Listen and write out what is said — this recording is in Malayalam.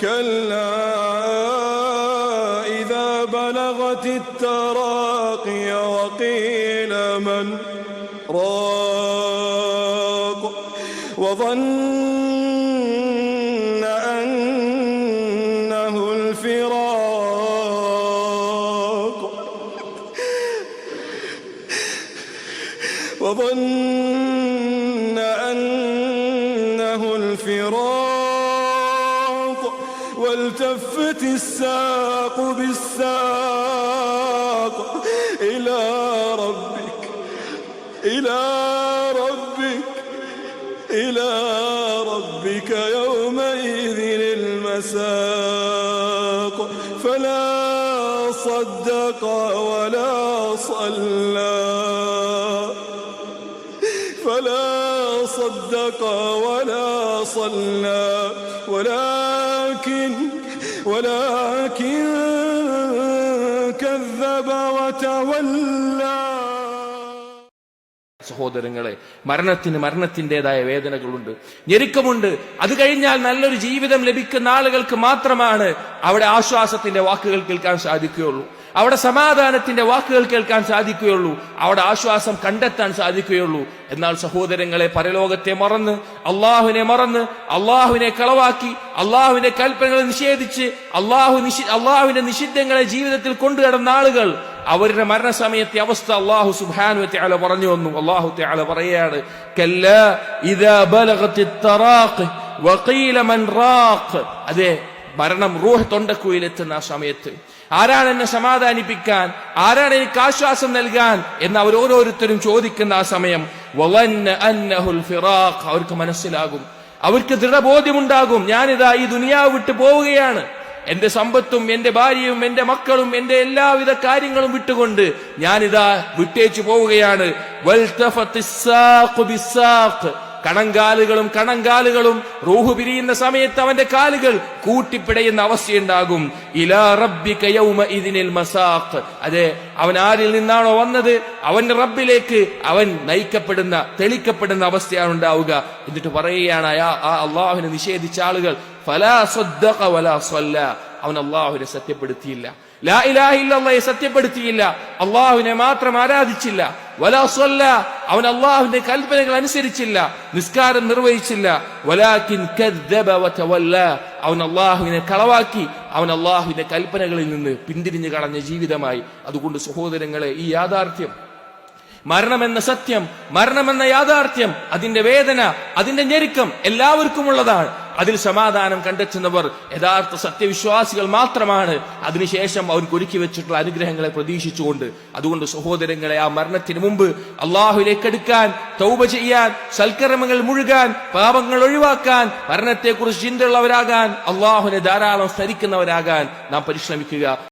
كلا إذا بلغت التراقي وقيل من راق وظن أنه الفراق والتفت الساق بالساق إلى ربك يومئذ المساق فلا صدق ولا صلى ولكن كذب وتولى. സഹോദരങ്ങളെ, മരണത്തിൻ്റെതായ വേദനകളുണ്ട്, ഞെരുക്കമുണ്ട്. അത് കഴിഞ്ഞാൽ നല്ലൊരു ജീവിതം ലഭിക്കുന്ന ആളുകൾക്ക് മാത്രമാണ് അവിടെ ആശ്വാസത്തിന്റെ വാക്കുകൾ കേൾക്കാൻ സാധിക്കുകയുള്ളൂ, അവിടെ സമാധാനത്തിന്റെ വാക്കുകൾ കേൾക്കാൻ സാധിക്കുകയുള്ളൂ, അവിടെ ആശ്വാസം കണ്ടെത്താൻ സാധിക്കുകയുള്ളൂ. എന്നാൽ സഹോദരങ്ങളെ, പരലോകത്തെ മറന്ന് അള്ളാഹുവിനെ കളവാക്കി അള്ളാഹുവിന്റെ കൽപ്പനകളെ നിഷേധിച്ച് അള്ളാഹുവിന്റെ നിഷിദ്ധങ്ങളെ ജീവിതത്തിൽ കൊണ്ടുനടന്ന ആളുകൾ, അവരുടെ മരണസമയത്തെ അവസ്ഥ അല്ലാഹു സുബ്ഹാനഹു വ തആല പറഞ്ഞു വന്നു. അല്ലാഹു തആല പറയാണ്, കല്ലാ ഇദാ ബലഗത്തിത് തറാഖ് വഖീല മൻ റാഖ്. അതെ, മരണം റൂഹ് തൊണ്ടക്കുഴിയിലെത്തുന്ന ആ സമയത്ത് ആരാണ് എന്നെ സമാധാനിപ്പിക്കാൻ, ആരാണ് എനിക്ക് ആശ്വാസം നൽകാൻ എന്ന് അവർ ഓരോരുത്തരും ചോദിക്കുന്ന ആ സമയം, വളന്ന അന്നഹുൽ ഫിറാഖ്, അവർക്ക് മനസ്സിലാകും, അവർക്ക് ദൃഢബോധ്യമുണ്ടാകും, ഞാനിതാ ഈ ദുനിയാവ് വിട്ടു പോവുകയാണ്, എന്റെ സമ്പത്തും എന്റെ ഭാര്യയും എന്റെ മക്കളും എന്റെ എല്ലാവിധ കാര്യങ്ങളും വിട്ടുകൊണ്ട് ഞാനിതാ വിട്ടേച്ചു പോവുകയാണ്. കണങ്കാലുകളും റൂഹ് പിരിയുന്ന സമയത്ത് അവന്റെ കാലുകൾ കൂട്ടിപ്പിടയുന്ന അവസ്ഥയുണ്ടാകും. ഇലാ റബ്ബിക യൗമഇദിനിൽ മസാഖ്. അതെ, അവൻ ആരിൽ നിന്നാണോ വന്നത് അവന്റെ റബ്ബിലേക്ക് അവൻ തെളിക്കപ്പെടുന്ന അവസ്ഥയാണ് ഉണ്ടാവുക. എന്നിട്ട് പറയുകയാണ്, ആ അള്ളാഹുവിനെ നിഷേധിച്ച ആളുകൾ, ഫലാ സദ്ദഖ വലാ സ്വല്ല, അവൻ അള്ളാഹുവിനെ സത്യപ്പെടുത്തിയില്ല, ലാ ഇലാഹ ഇല്ലല്ലാഹയെ സത്യപ്പെടുത്തിയില്ല, അള്ളാഹുവിനെ മാത്രം ആരാധിച്ചില്ല, വലാ സ്വല്ല, അവൻ അള്ളാഹുവിന്റെ കൽപ്പനകൾ അനുസരിച്ചില്ല, നിസ്കാരം നിർവഹിച്ചില്ല, വലാകിൻ കദ്ദബ വതവല്ല, അവൻ അള്ളാഹുവിനെ കളവാക്കി അവൻ അള്ളാഹുവിന്റെ കൽപ്പനകളിൽ നിന്ന് പിന്തിരിഞ്ഞു കളഞ്ഞ ജീവിതമായി. അതുകൊണ്ട് സഹോദരങ്ങളെ, ഈ യാഥാർത്ഥ്യം, മരണമെന്ന സത്യം, മരണമെന്ന യാഥാർത്ഥ്യം, അതിന്റെ വേദന, അതിന്റെ ഞെരുക്കം എല്ലാവർക്കും ഉള്ളതാണ്. അതിൽ സമാധാനം കണ്ടെത്തുന്നവർ യഥാർത്ഥ സത്യവിശ്വാസികൾ മാത്രമാണ്. അതിനുശേഷം അവർക്ക് ഒരുക്കി വെച്ചിട്ടുള്ള അനുഗ്രഹങ്ങളെ പ്രതീക്ഷിച്ചുകൊണ്ട്. അതുകൊണ്ട് സഹോദരങ്ങളെ, ആ മരണത്തിന് മുമ്പ് അള്ളാഹുവിലേക്ക് അടുക്കാൻ, തൗബ ചെയ്യാൻ, സൽക്കർമ്മങ്ങൾ മുഴുകാൻ, പാപങ്ങൾ ഒഴിവാക്കാൻ, മരണത്തെക്കുറിച്ച് ചിന്തയുള്ളവരാകാൻ, അള്ളാഹുവിനെ ധാരാളം സ്മരിക്കുന്നവരാകാൻ നാം പരിശ്രമിക്കുക.